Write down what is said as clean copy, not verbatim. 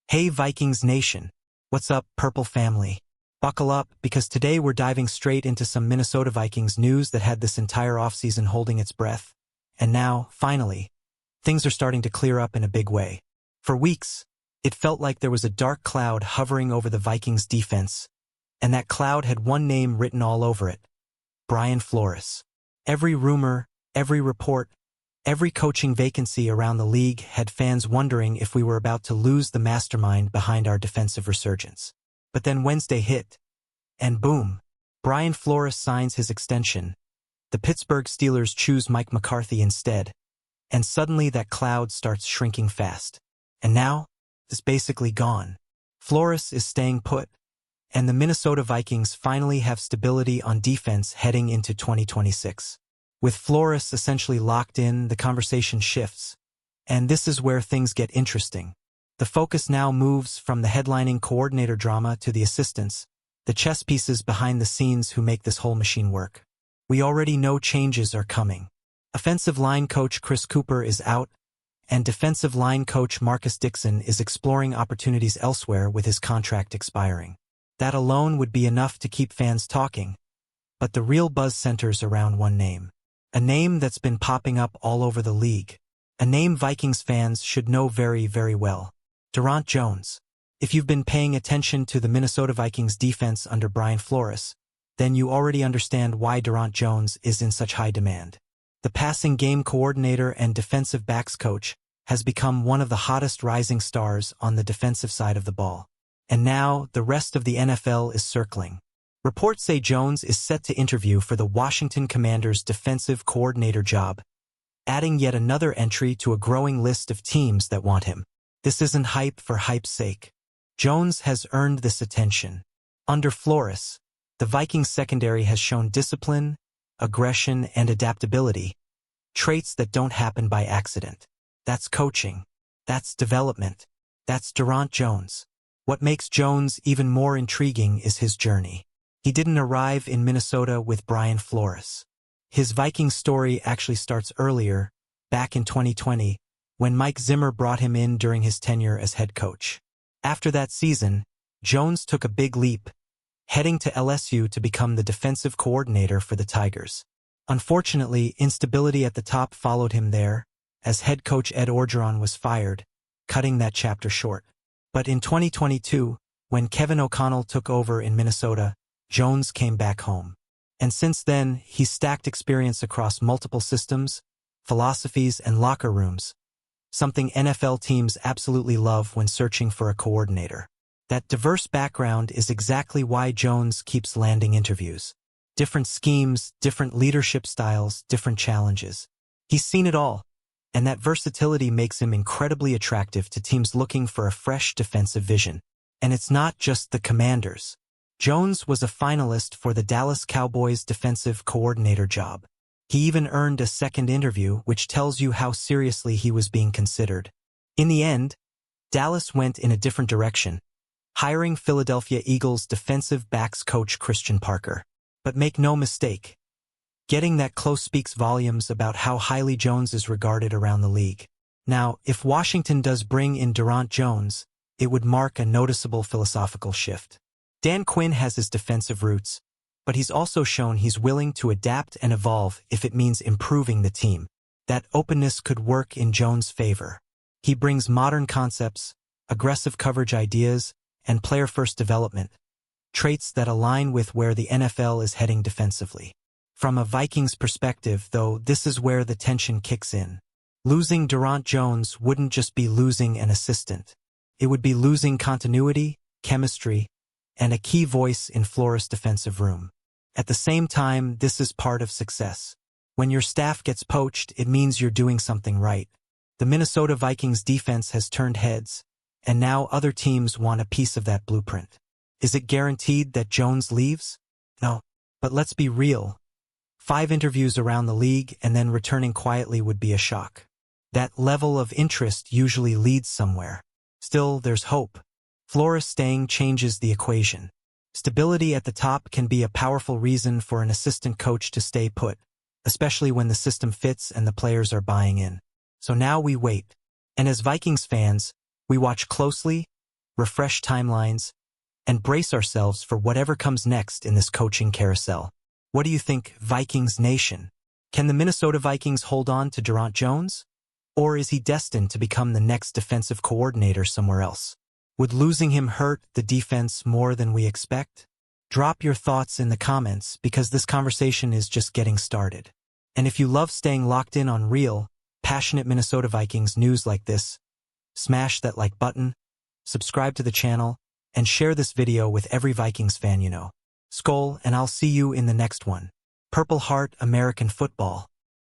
Hey Vikings Nation! What's up, Purple family? Buckle up, because today we're diving straight into some Minnesota Vikings news that had this entire offseason holding its breath. And now, finally, things are starting to clear up in a big way. For weeks, it felt like there was a dark cloud hovering over the Vikings defense, and that cloud had one name written all over it: Brian Flores. Every rumor, every report, every coaching vacancy around the league had fans wondering if we were about to lose the mastermind behind our defensive resurgence. But then Wednesday hit, and boom, Brian Flores signs his extension. The Pittsburgh Steelers choose Mike McCarthy instead, and suddenly that cloud starts shrinking fast. And now, it's basically gone. Flores is staying put, and the Minnesota Vikings finally have stability on defense heading into 2026. With Flores essentially locked in, the conversation shifts. And this is where things get interesting. The focus now moves from the headlining coordinator drama to the assistants, the chess pieces behind the scenes who make this whole machine work. We already know changes are coming. Offensive line coach Chris Cooper is out, and defensive line coach Marcus Dixon is exploring opportunities elsewhere with his contract expiring. That alone would be enough to keep fans talking. But the real buzz centers around one name. A name that's been popping up all over the league. A name Vikings fans should know very, very well. Durant Jones. If you've been paying attention to the Minnesota Vikings defense under Brian Flores, then you already understand why Durant Jones is in such high demand. The passing game coordinator and defensive backs coach has become one of the hottest rising stars on the defensive side of the ball. And now, the rest of the NFL is circling. Reports say Jones is set to interview for the Washington Commanders' defensive coordinator job, adding yet another entry to a growing list of teams that want him. This isn't hype for hype's sake. Jones has earned this attention. Under Flores, the Vikings secondary has shown discipline, aggression, and adaptability, traits that don't happen by accident. That's coaching. That's development. That's Durant Jones. What makes Jones even more intriguing is his journey. He didn't arrive in Minnesota with Brian Flores. His Viking story actually starts earlier, back in 2020, when Mike Zimmer brought him in during his tenure as head coach. After that season, Jones took a big leap, heading to LSU to become the defensive coordinator for the Tigers. Unfortunately, instability at the top followed him there, as head coach Ed Orgeron was fired, cutting that chapter short. But in 2022, when Kevin O'Connell took over in Minnesota, Jones came back home. And since then, he's stacked experience across multiple systems, philosophies, and locker rooms, something NFL teams absolutely love when searching for a coordinator. That diverse background is exactly why Jones keeps landing interviews. Different schemes, different leadership styles, different challenges. He's seen it all, and that versatility makes him incredibly attractive to teams looking for a fresh defensive vision. And it's not just the Commanders. Jones was a finalist for the Dallas Cowboys' defensive coordinator job. He even earned a second interview, which tells you how seriously he was being considered. In the end, Dallas went in a different direction, hiring Philadelphia Eagles defensive backs coach Christian Parker. But make no mistake, getting that close speaks volumes about how highly Jones is regarded around the league. Now, if Washington does bring in Durant Jones, it would mark a noticeable philosophical shift. Dan Quinn has his defensive roots, but he's also shown he's willing to adapt and evolve if it means improving the team. That openness could work in Jones' favor. He brings modern concepts, aggressive coverage ideas, and player-first development, traits that align with where the NFL is heading defensively. From a Vikings perspective, though, this is where the tension kicks in. Losing Durant Jones wouldn't just be losing an assistant. It would be losing continuity, chemistry, and a key voice in Flores' defensive room. At the same time, this is part of success. When your staff gets poached, it means you're doing something right. The Minnesota Vikings defense has turned heads, and now other teams want a piece of that blueprint. Is it guaranteed that Jones leaves? No. But let's be real. 5 interviews around the league and then returning quietly would be a shock. That level of interest usually leads somewhere. Still, there's hope. Flores staying changes the equation. Stability at the top can be a powerful reason for an assistant coach to stay put, especially when the system fits and the players are buying in. So now we wait. And as Vikings fans, we watch closely, refresh timelines, and brace ourselves for whatever comes next in this coaching carousel. What do you think, Vikings Nation? Can the Minnesota Vikings hold on to Durant Jones? Or is he destined to become the next defensive coordinator somewhere else? Would losing him hurt the defense more than we expect? Drop your thoughts in the comments because this conversation is just getting started. And if you love staying locked in on real, passionate Minnesota Vikings news like this, smash that like button, subscribe to the channel, and share this video with every Vikings fan you know. Skol, and I'll see you in the next one. Purple Heart American Football.